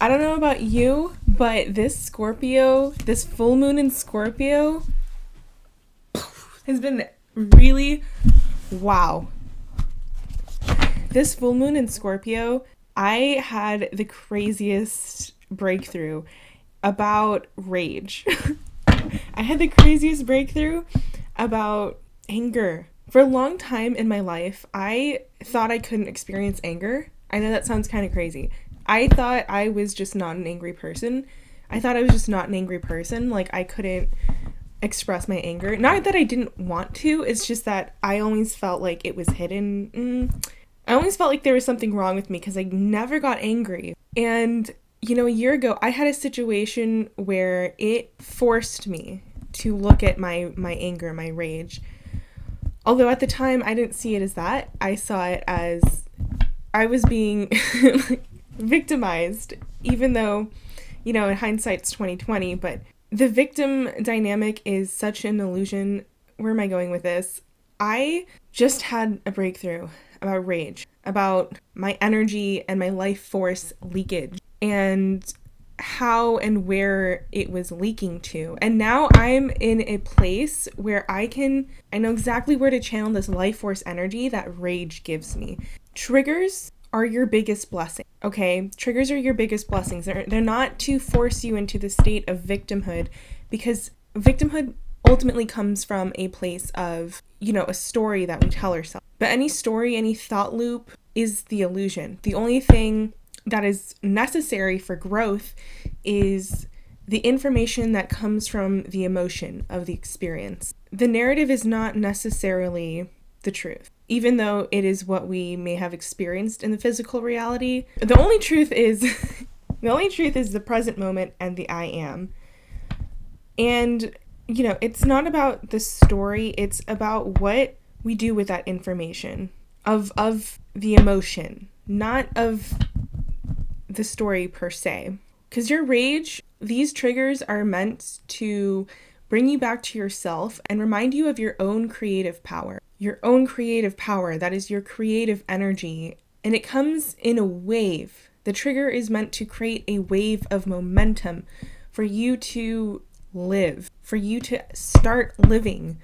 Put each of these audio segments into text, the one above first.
I don't know about you, but this full moon in Scorpio has been really, wow. This full moon in Scorpio, I had the craziest breakthrough about rage. I had the craziest breakthrough about anger. For a long time in my life, I thought I couldn't experience anger. I know that sounds kind of crazy. I thought I was just not an angry person. Like, I couldn't express my anger. Not that I didn't want to, it's just that I always felt like it was hidden. I always felt like there was something wrong with me because I never got angry. And, a year ago, I had a situation where it forced me to look at my anger, my rage. Although at the time, I didn't see it as that. I saw it as I was being victimized, even though, in hindsight, it's 2020. But the victim dynamic is such an illusion. Where am I going with this? I just had a breakthrough about rage, about my energy and my life force leakage, and how and where it was leaking to. And now I'm in a place where I know exactly where to channel this life force energy that rage gives me. Triggers are your biggest blessing, okay? Triggers are your biggest blessings. They're not to force you into the state of victimhood, because victimhood ultimately comes from a place of, a story that we tell ourselves. But any story, any thought loop is the illusion. The only thing that is necessary for growth is the information that comes from the emotion of the experience. The narrative is not necessarily the truth, even though it is what we may have experienced in the physical reality. The only truth is the present moment and the I am. And it's not about the story, it's about what we do with that information of the emotion, not of the story per se. Because your rage, these triggers are meant to bring you back to yourself and remind you of your own creative power. Your own creative power, that is your creative energy. And it comes in a wave. The trigger is meant to create a wave of momentum for you to live, for you to start living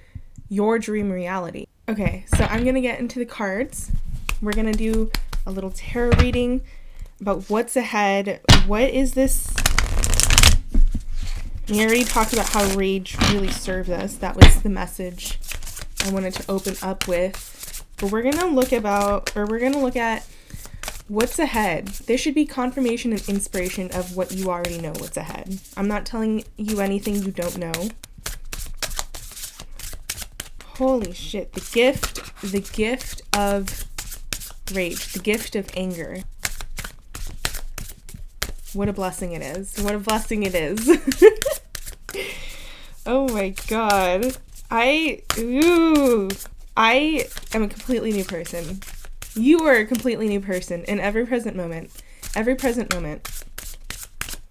your dream reality. Okay, so I'm going to get into the cards. We're going to do a little tarot reading about what's ahead. What is this? We already talked about how rage really served us. That was the message I wanted to open up with. But we're going to look at what's ahead. There should be confirmation and inspiration of what you already know what's ahead. I'm not telling you anything you don't know. Holy shit. The gift of rage, the gift of anger. What a blessing it is. Oh my god. I am a completely new person. You are a completely new person in every present moment.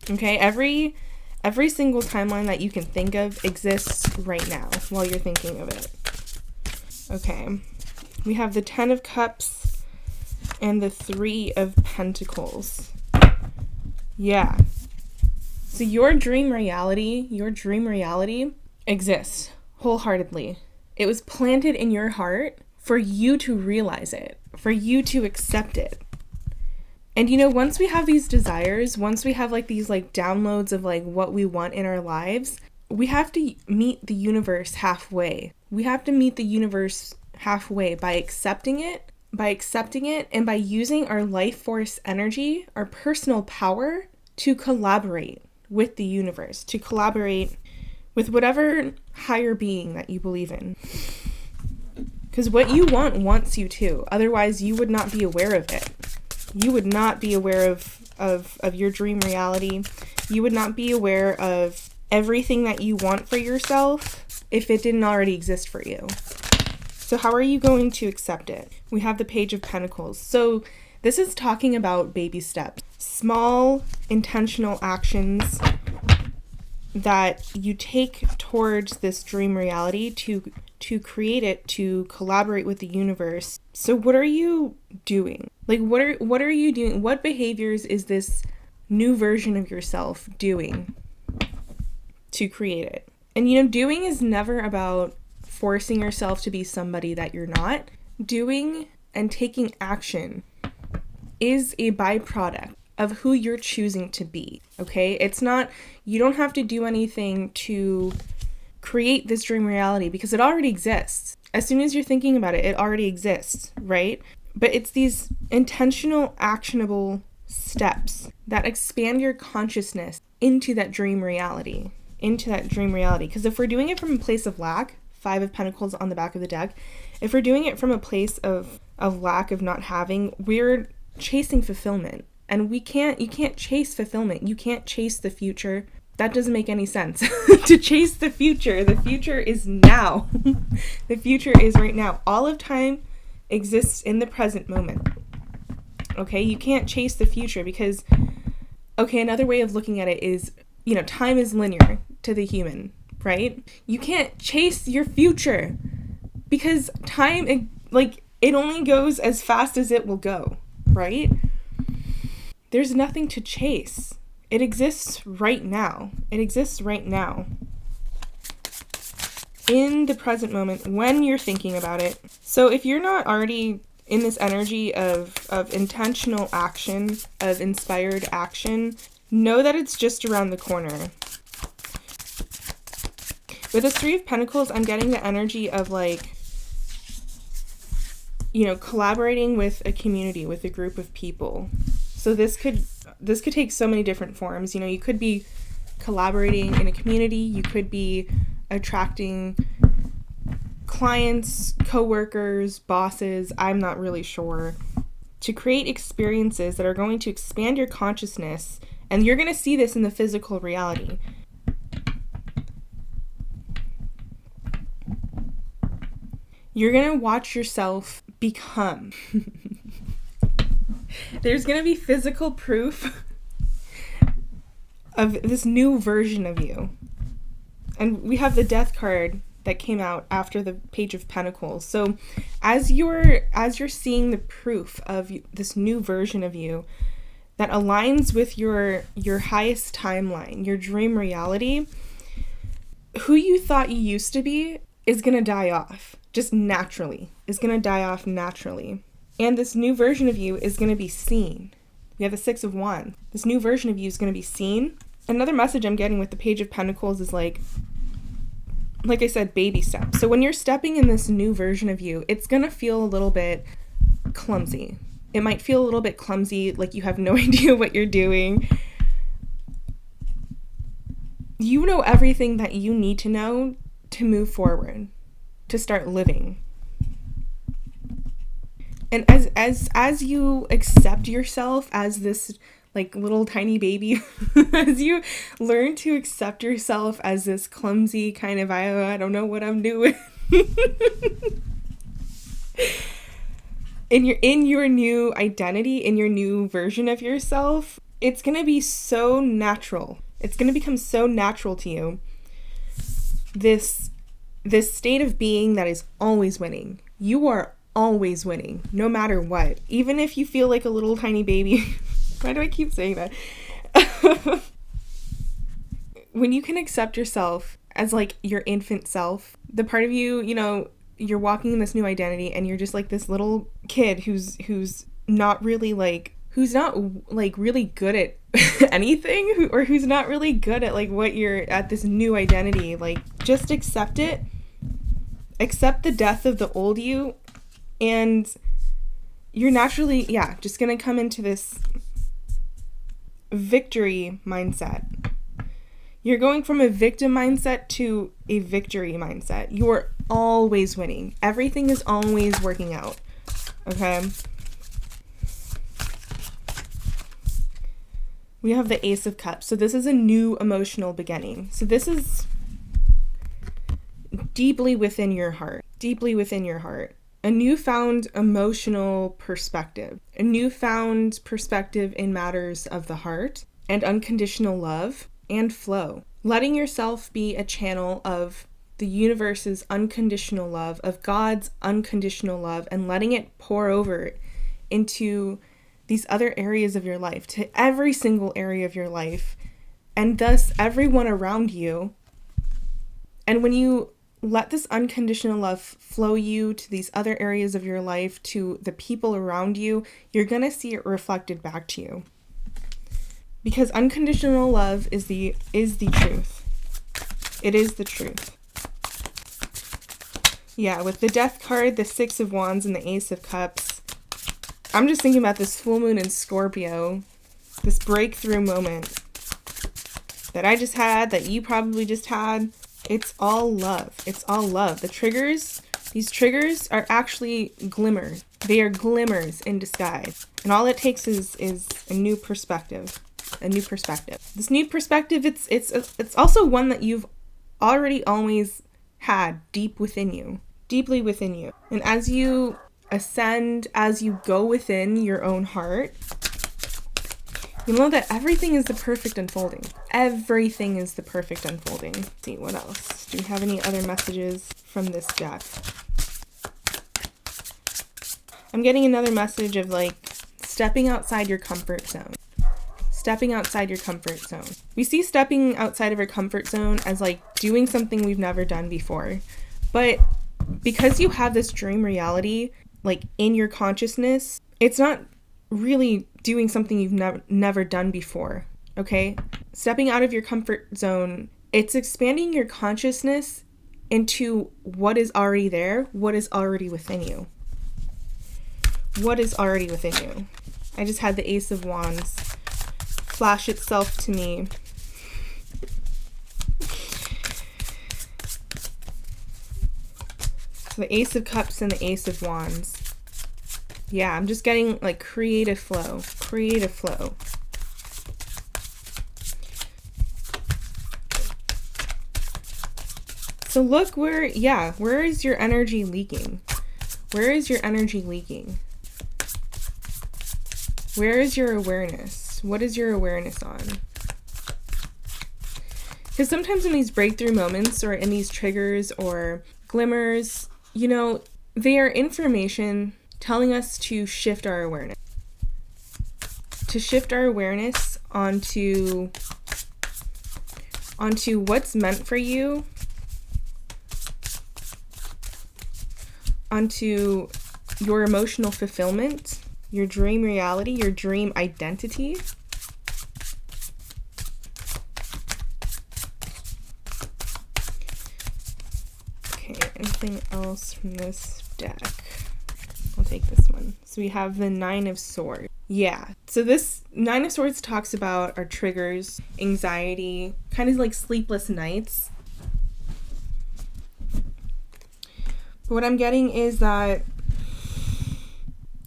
Okay, every single timeline that you can think of exists right now while you're thinking of it. Okay, we have the 10 of Cups and the 3 of Pentacles. Yeah. So your dream reality exists wholeheartedly. It was planted in your heart for you to realize it, for you to accept it. And once we have these desires, once we have these downloads of what we want in our lives, we have to meet the universe halfway. We have to meet the universe halfway by accepting it, and by using our life force energy, our personal power to collaborate with the universe, to collaborate with whatever higher being that you believe in. Because what you want wants you too. Otherwise, you would not be aware of it. You would not be aware of your dream reality. You would not be aware of everything that you want for yourself if it didn't already exist for you. So how are you going to accept it? We have the Page of Pentacles. So this is talking about baby steps. Small, intentional actions that you take towards this dream reality to create it, to collaborate with the universe. So what are you doing? What are you doing? What behaviors is this new version of yourself doing to create it. And doing is never about forcing yourself to be somebody that you're not. Doing and taking action is a byproduct of who you're choosing to be, okay? It's not, you don't have to do anything to create this dream reality because it already exists. As soon as you're thinking about it, it already exists, right? But it's these intentional, actionable steps that expand your consciousness into that dream reality. Because if we're doing it from a place of lack, 5 of Pentacles on the back of the deck, if we're doing it from a place of lack, of not having, we're chasing fulfillment. And you can't chase fulfillment. You can't chase the future. That doesn't make any sense. To chase the future. The future is now. The future is right now. All of time exists in the present moment. Okay? You can't chase the future because, another way of looking at it is, time is linear to the human, right? You can't chase your future because time, it only goes as fast as it will go, right? There's nothing to chase. It exists right now. In the present moment when you're thinking about it. So if you're not already in this energy of intentional action, of inspired action, know that it's just around the corner. With the 3 of Pentacles, I'm getting the energy of collaborating with a community, with a group of people. So this could take so many different forms. You could be collaborating in a community. You could be attracting clients, coworkers, bosses, I'm not really sure, to create experiences that are going to expand your consciousness. And you're going to see this in the physical reality. You're going to watch yourself become. There's going to be physical proof of this new version of you. And we have the Death card that came out after the Page of Pentacles. So as you're seeing the proof of this new version of you that aligns with your highest timeline, your dream reality, who you thought you used to be is going to die off. Just naturally. Is going to die off naturally. And this new version of you is going to be seen. We have the 6 of Wands. This new version of you is going to be seen. Another message I'm getting with the Page of Pentacles is like I said, baby steps. So when you're stepping in this new version of you, it's going to feel a little bit clumsy. It might feel a little bit clumsy, like you have no idea what you're doing. You know everything that you need to know to move forward, to start living. And as you accept yourself as this little tiny baby, as you learn to accept yourself as this clumsy kind of, I don't know what I'm doing. in your new identity, in your new version of yourself, it's going to be so natural. It's going to become so natural to you. This state of being that is always winning. You are always winning, no matter what. Even if you feel like a little tiny baby. Why do I keep saying that? When you can accept yourself as your infant self, the part of you, you're walking in this new identity and you're just this little kid who's not really really good at anything, or who's not really good at what you're at, this new identity. Just accept it. Accept the death of the old you, and you're naturally, just gonna come into this victory mindset. You're going from a victim mindset to a victory mindset. You are always winning. Everything is always working out. Okay? We have the Ace of Cups. So this is a new emotional beginning. So this is deeply within your heart. Deeply within your heart. A newfound emotional perspective. A newfound perspective in matters of the heart and unconditional love and flow. Letting yourself be a channel of the universe's unconditional love, of God's unconditional love, and letting it pour over into these other areas of your life, to every single area of your life, and thus everyone around you. And when you let this unconditional love flow you to these other areas of your life, to the people around you, you're going to see it reflected back to you. Because unconditional love is the truth. It is the truth. Yeah, with the Death card, the Six of Wands, and the Ace of Cups, I'm just thinking about this full moon in Scorpio, this breakthrough moment that I just had, that you probably just had. It's all love. It's all love. These triggers are actually glimmers. They are glimmers in disguise. And all it takes is a new perspective. A new perspective. This new perspective, it's also one that you've already always had deeply within you. And as you ascend, as you go within your own heart, you know that everything is the perfect unfolding. Everything is the perfect unfolding. Let's see, what else? Do we have any other messages from this deck? I'm getting another message of like stepping outside your comfort zone. Stepping outside your comfort zone. We see stepping outside of our comfort zone as like doing something we've never done before. But because you have this dream reality, like in your consciousness, it's not really doing something you've never done before, okay? Stepping out of your comfort zone, it's expanding your consciousness into what is already there, what is already within you. What is already within you. I just had the Ace of Wands flash itself to me. So the Ace of Cups and the Ace of Wands. Yeah, I'm just getting like creative flow. Creative flow. So look where is your energy leaking? Where is your energy leaking? Where is your awareness? What is your awareness on? Because sometimes in these breakthrough moments or in these triggers or glimmers, you know, they are information telling us to shift our awareness. To shift our awareness onto what's meant for you, onto your emotional fulfillment, your dream reality, your dream identity. Okay, anything else from this deck? I'll take this one. So we have the Nine of Swords. Yeah, so this Nine of Swords talks about our triggers, anxiety, kind of like sleepless nights. But what I'm getting is that,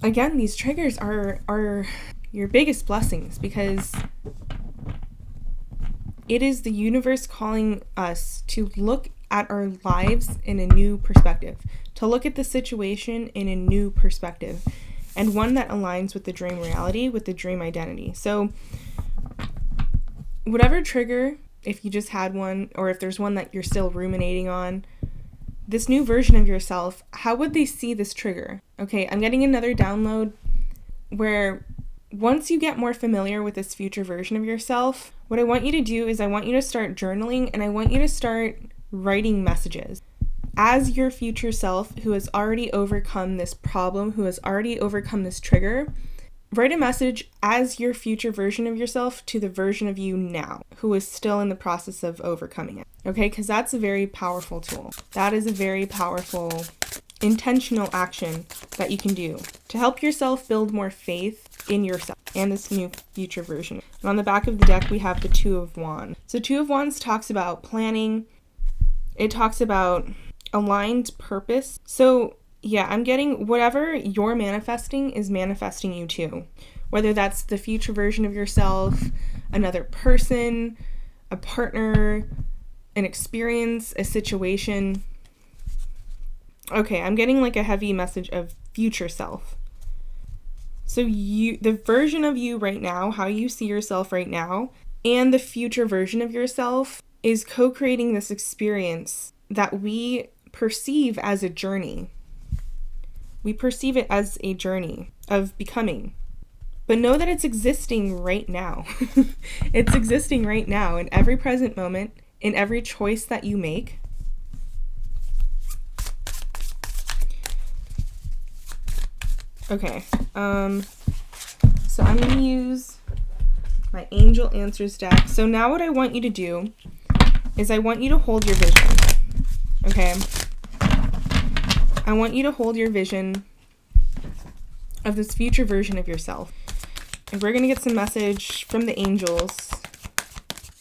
again, these triggers are your biggest blessings, because it is the universe calling us to look at our lives in a new perspective, to look at the situation in a new perspective, and one that aligns with the dream reality, with the dream identity. So whatever trigger, if you just had one, or if there's one that you're still ruminating on, this new version of yourself, how would they see this trigger? Okay, I'm getting another download where once you get more familiar with this future version of yourself, what I want you to do is I want you to start journaling, and I want you to start writing messages. As your future self who has already overcome this problem, who has already overcome this trigger, write a message as your future version of yourself to the version of you now who is still in the process of overcoming it. Okay, because that's a very powerful tool. That is a very powerful intentional action that you can do to help yourself build more faith in yourself and this new future version. And on the back of the deck, we have the Two of Wands. So Two of Wands talks about planning. It talks about aligned purpose. So yeah, I'm getting whatever you're manifesting is manifesting you too. Whether that's the future version of yourself, another person, a partner, an experience, a situation. Okay, I'm getting like a heavy message of future self. So the version of you right now, how you see yourself right now, and the future version of yourself is co-creating this experience that we perceive as a journey. We perceive it as a journey of becoming. But know that it's existing right now. It's existing right now in every present moment, in every choice that you make. Okay, so I'm going to use my Angel Answers deck. So now what I want you to do is I want you to hold your vision, okay? I want you to hold your vision of this future version of yourself. And we're going to get some message from the angels,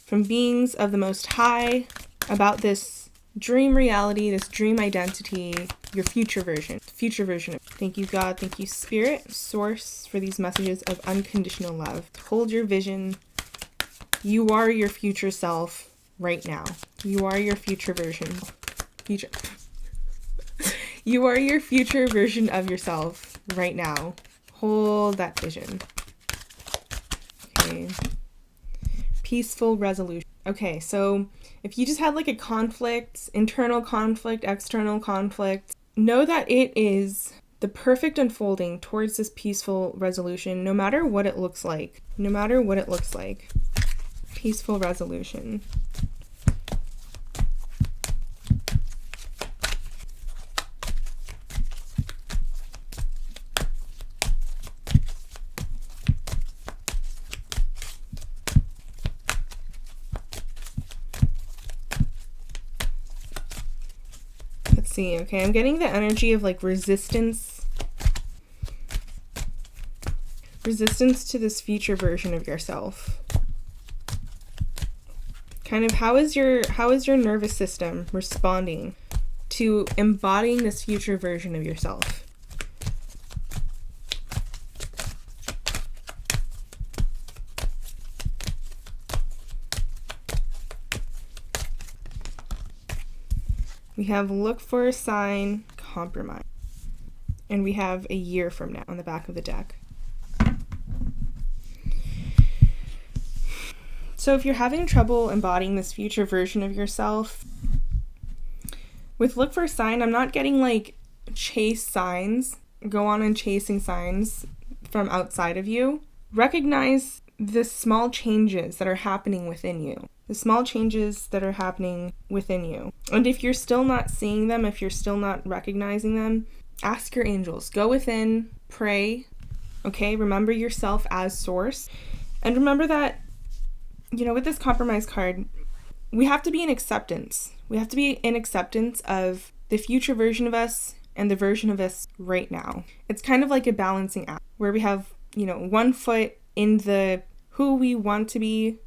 from beings of the Most High, about this dream reality, this dream identity, your future version. Thank you, God. Thank you, Spirit, Source, for these messages of unconditional love. Hold your vision. You are your future self right now. You are your future version. You are your future version of yourself right now. Hold that vision. Okay. Peaceful resolution. Okay, so if you just had like a conflict, internal conflict, external conflict, know that it is the perfect unfolding towards this peaceful resolution, no matter what it looks like. No matter what it looks like. Peaceful resolution. See, okay, I'm getting the energy of like resistance to this future version of yourself. Kind of how is your nervous system responding to embodying this future version of yourself? We have look for a sign, compromise. And we have a year from now on the back of the deck. So if you're having trouble embodying this future version of yourself, with look for a sign, I'm not getting like chase signs, go on and chasing signs from outside of you. Recognize the small changes that are happening within you. The small changes that are happening within you. And if you're still not seeing them, if you're still not recognizing them, ask your angels. Go within, pray, okay? Remember yourself as source. And remember that, you know, with this compromise card, we have to be in acceptance. We have to be in acceptance of the future version of us and the version of us right now. It's kind of like a balancing act where we have, you know, one foot in the who we want to be,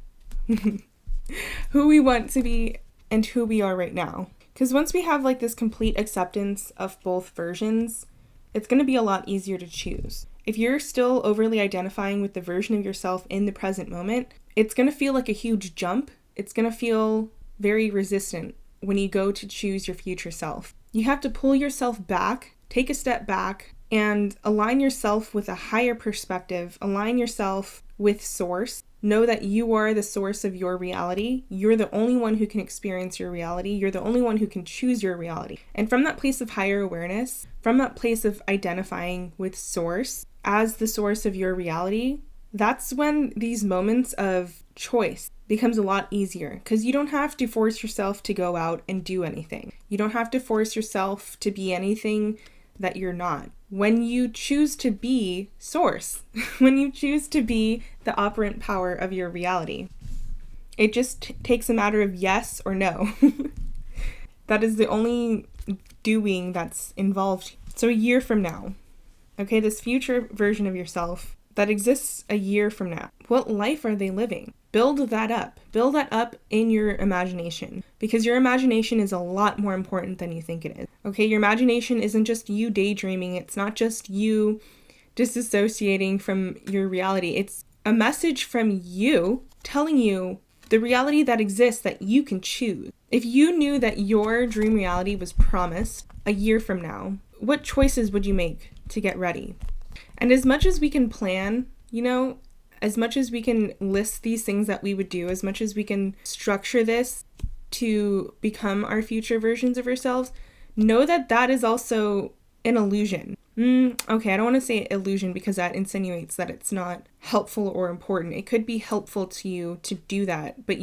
who we want to be and who we are right now. Because once we have like this complete acceptance of both versions, it's going to be a lot easier to choose. If you're still overly identifying with the version of yourself in the present moment, it's going to feel like a huge jump. It's going to feel very resistant when you go to choose your future self. You have to pull yourself back, take a step back, and align yourself with a higher perspective. Align yourself with source. Know that you are the source of your reality. You're the only one who can experience your reality. You're the only one who can choose your reality. And from that place of higher awareness, from that place of identifying with source as the source of your reality, that's when these moments of choice becomes a lot easier, because you don't have to force yourself to go out and do anything. You don't have to force yourself to be anything that you're not. When you choose to be source, when you choose to be the operant power of your reality, it just takes a matter of yes or no. That is the only doing that's involved. So a year from now, okay, this future version of yourself that exists a year from now, what life are they living? Build that up. Build that up in your imagination, because your imagination is a lot more important than you think it is. Okay, your imagination isn't just you daydreaming. It's not just you disassociating from your reality. It's a message from you telling you the reality that exists that you can choose. If you knew that your dream reality was promised a year from now, what choices would you make to get ready? And as much as we can plan, you know, as much as we can list these things that we would do, as much as we can structure this to become our future versions of ourselves, know that that is also an illusion. Okay, I don't want to say illusion because that insinuates that it's not helpful or important. It could be helpful to you to do that, but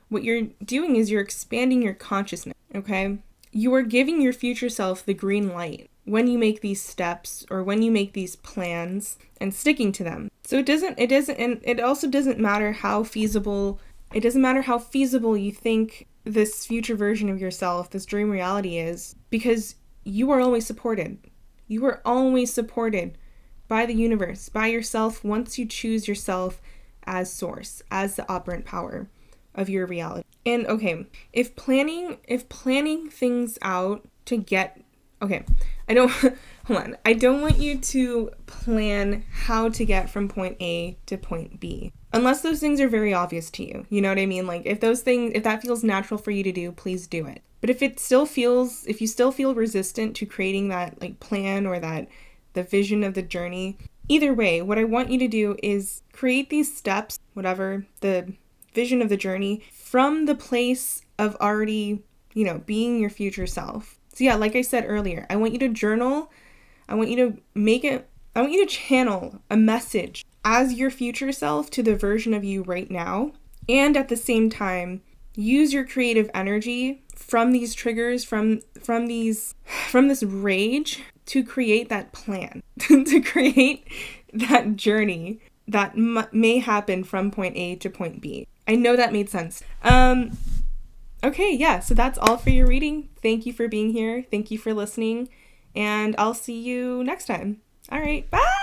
what you're doing is you're expanding your consciousness, okay? You are giving your future self the green light when you make these steps or when you make these plans and sticking to them. So it also doesn't matter how feasible you think this future version of yourself, this dream reality is, because you are always supported. You are always supported by the universe, by yourself, once you choose yourself as source, as the operant power of your reality. And okay, if planning things out to get, okay, I don't, hold on. I don't want you to plan how to get from point A to point B. Unless those things are very obvious to you. You know what I mean? Like if that feels natural for you to do, please do it. But if you still feel resistant to creating that like plan or the vision of the journey, either way, what I want you to do is create these steps, whatever, the vision of the journey, from the place of already, being your future self. So yeah, like I said earlier, I want you to journal. I want you to channel a message as your future self to the version of you right now. And at the same time, use your creative energy from these triggers, from this rage to create that plan, to create that journey that may happen from point A to point B. I know that made sense. Okay, yeah, so that's all for your reading. Thank you for being here. Thank you for listening. And I'll see you next time. All right, bye!